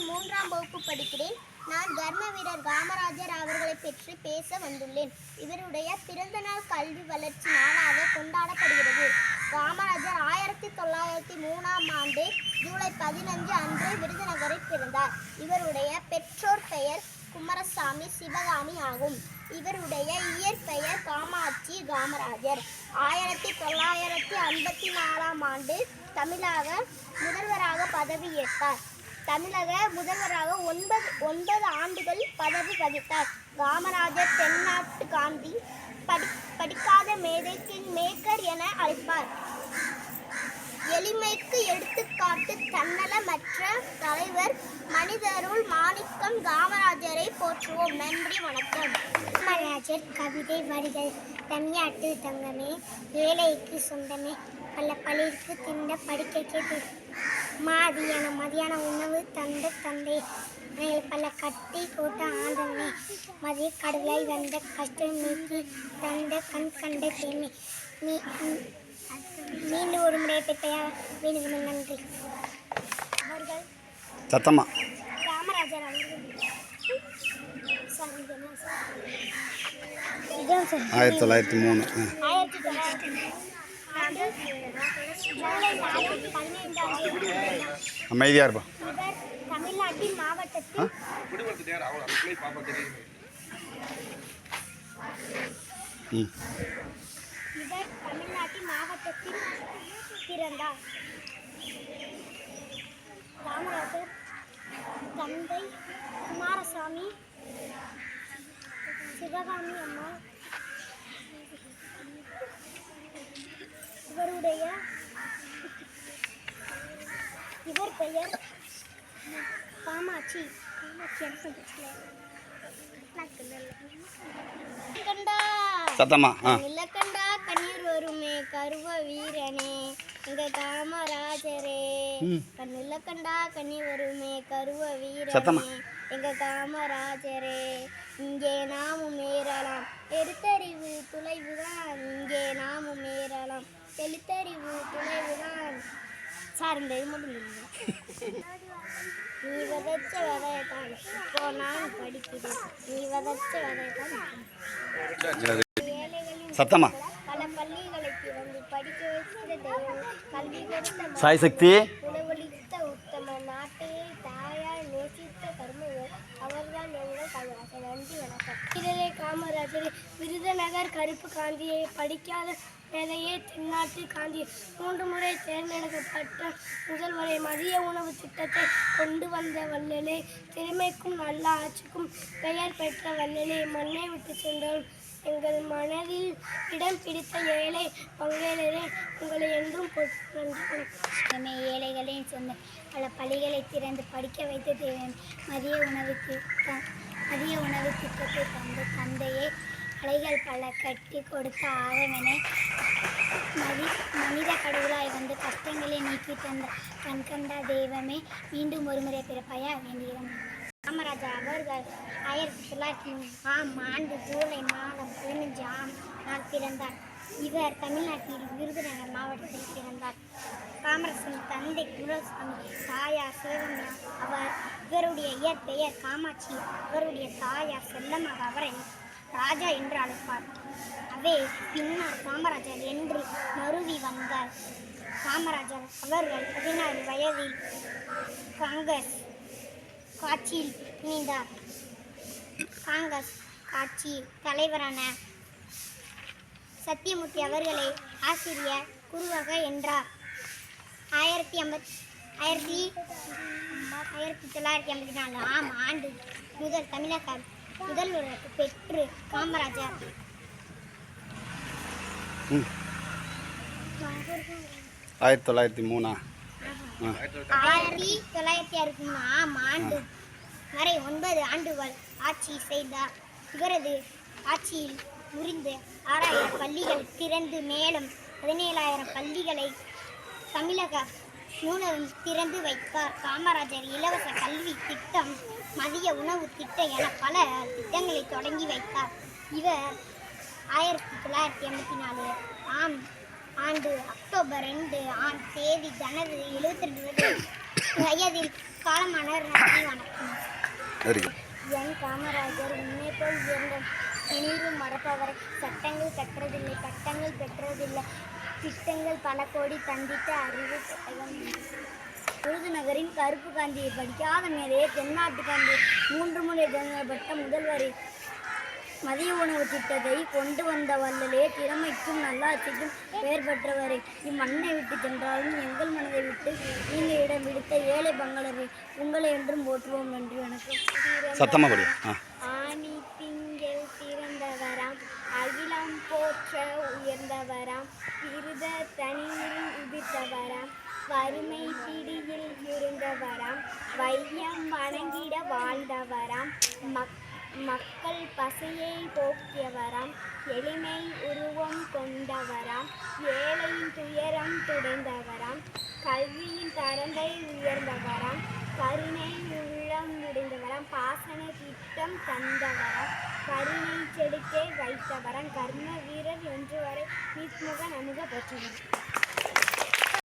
நான் 3ஆம் வகுப்பு படிக்கிறேன். நான் கர்ம வீரர் காமராஜர் அவர்களை பற்றி பேச வந்துள்ளேன். இவருடைய பிறந்த நாள் கல்வி வளர்ச்சி நாளாக கொண்டாடப்படுகிறது. காமராஜர் 1903ஆம் ஆண்டு ஜூலை 15 அன்று விருதுநகரில் பிறந்தார். இவருடைய பெற்றோர் பெயர் குமாரசாமி, சிவகாமி ஆகும். இவருடைய இயற்பெயர் காமாட்சி காமராஜர். 1954ஆம் ஆண்டு தமிழக முதல்வராக பதவியேற்றார். தமிழக முதல்வராக 9 ஆண்டுகள் பதவி வகித்தார். காமராஜர் தென்னாட்டு காந்தி, படிக்காத மேதை, கிங் மேக்கர் என அழைப்பார். எளிமைக்கு எடுத்துக்காட்டு, தன்னலமற்ற தலைவர், மனிதருள் மாணிக்கம், காமராஜரை போற்றுவோம். நன்றி, வணக்கம். காமராஜர் கவிதை வரிகள். தமிழ்நாட்டு தங்கமே, ஏழைக்கு சொந்தமே, பல பழிக்கு திண்ட படிக்க மதியான உணவு தந்த தந்தை, பல கட்டி போட்ட ஆண்டவனே, மதிய கடவுளாய் வந்த கஷ்டம் நீக்கி தந்த கண் கண்ட தேமை, மீண்டும் ஒரு முறை பெற்றையா மீண்டும் நன்றி. அவர்கள் சத்தமா காமராஜர் அவர்கள் 1903 அமைதியா இருப்பா. தமிழ்நாட்டின் மாவட்டத்தில் பிறந்தார். காமராஜர் தந்தை குமாரசாமி, சிவகாமி அம்மா. இவர் பெயர் காமாட்சி. சத்தமா இலக்கண்டா கண்ணீர் வருமே கருவ வீரனே எங்க காமராஜரே. கண்ணிலக்கண்டா கண்ணீர் வருமே கருவ வீரனே எங்க காமராஜரே. இங்கே நாமும் ஏறலாம் எழுத்தறிவு துளைவுதான், இங்கே நாமும் ஏறலாம் எழுத்தறிவு துளைவுதான். சார்ந்த முடிஞ்சு நீ விதைச்ச விதையத்தான் இப்போ நான் படிக்கிறேன். நீ விதைச்ச விதையத்தான் சத்தமா பல பள்ளிகளுக்கு வந்து படிக்க வைக்கிற தெய்வம், கல்வி கொடுத்த சாய் சக்தி, உணவளித்த உத்தம, நாட்டை தாயார் நேசித்த கர்மவர், அவர்தான் எங்கள் காமராஜர். நன்றி, வணக்கம். காமராஜர் விருதுநகர் கருப்பு காந்தியை படிக்காத மேதையே தென்னாட்டு காந்தி, 3 முறை தேர்ந்தெடுக்கப்பட்ட முதல்வரை, மதிய உணவு திட்டத்தை கொண்டு வந்த வள்ளலே, திறமைக்கும் நல்ல ஆட்சிக்கும் பெயர் பெற்ற வள்ளலே, மண்ணை விட்டு சென்றோம் எங்கள் மனதில் இடம் பிடித்த ஏழை பங்கேளரே, உங்களை என்றும் நன்றி. ஏழைகளையும் சொந்த பல பள்ளிகளை திறந்து படிக்க வைத்த தேவன், மதிய உணவு திட்டத்தை தந்த தந்தையே, அலைகள் பல கட்டி கொடுத்த ஆதவனே, மனித கடவுளாய் வந்து கஷ்டங்களை நீக்கி தந்த கண்கண்டா தெய்வமே, மீண்டும் ஒருமுறை பிறப்பாயா வேண்டியவன். காமராஜர் அவர்கள் 1903ஆம் ஆண்டு ஜூலை மாதம் 15ஆம் நாள் பிறந்தார். இவர் தமிழ்நாட்டில் விருதுநகர் மாவட்டத்தில் பிறந்தார். காமராஜரின் தந்தை குமாரசாமி, தாயார் சிவகாமி. இவருடைய இயற்பெயர் காமாட்சி. இவருடைய தாயார் செல்லம்மா. அவரை ராஜா என்று அழைப்பார். அவே பின்னர் காமராஜர் என்று மருவி வந்தார். காமராஜர் அவர்கள் 16 வயதில் காங்கிரஸ் கட்சியில் இணைந்தார். காங்கிரஸ் கட்சி தலைவரான சத்தியமூர்த்தி அவர்களை ஆசிரியர் குருவாக என்றார். 1954ஆம் ஆண்டு முதல் தமிழக முதல்வர் பெற்று காமராஜர் 1963ஆம் ஆண்டு வரை 9 ஆண்டுகள் ஆட்சி செய்தார். இவரது ஆட்சியில் முறிந்து 6000 பள்ளிகள் திறந்து மேலும் 17,000 பள்ளிகளை தமிழக நூலகம் திறந்து வைத்தார். காமராஜர் இலவச கல்வி திட்டம், மதிய உணவு திட்டம் என பல திட்டங்களை தொடங்கி வைத்தார். இவர் 1984ஆம் ஆண்டு அக்டோபர் 2 ஆம் தேதி தனது 72 வயதில் காலமானார். நன்றி வணக்கம். Very good. என் காமராஜர் உன்னை போல் உயர்ந்த இனியும் மறப்பவரை சட்டங்கள் கற்றதில்லை, பட்டங்கள் பெற்றதில்லை, திட்டங்கள் பல கோடி தந்தித்த அறிவு பெட்டகம். விருதுநகரின் கருப்பு காந்தியை படிக்காத மேலே தென்னாட்டு காந்தி 3 முறை பெற்ற முதல்வரை மதிய உணவு திட்டத்தை கொண்டு வந்த வல்லலே திறமைக்கும் நல்லாட்சிக்கும் பெயர் பெற்றவரை இம்மண்ணை விட்டு சென்றாலும் எங்கள் மனதை விட்டு நீங்கள் இடம் விடுத்த ஏழை பங்களரை உங்களை என்றும் போற்றுவோம். நன்றி வணக்கம். சத்தமாக படி. ஆணி திங்கள் பிறந்தவராம், அகிலம் போற்ற உயர்ந்தவராம், விருத தனியில் உதித்தவராம், வறுமை பிடியில் இருந்தவராம், வையம் வணங்கிட வாழ்ந்தவராம், மக்கள் பசையை போக்கியவராம், எளிமை உருவம் கொண்டவராம், ஏழையின் துயரம் துடைந்தவராம், கல்வியின் தரத்தை உயர்ந்தவராம், கருணை உள்ளம் முடிந்தவராம், பாசன திட்டம் தந்தவராம், கருணை செடுக்கை வைத்தவராம், கர்ம வீரர் என்று வரை நீத்முக நமுக பெற்றவர்.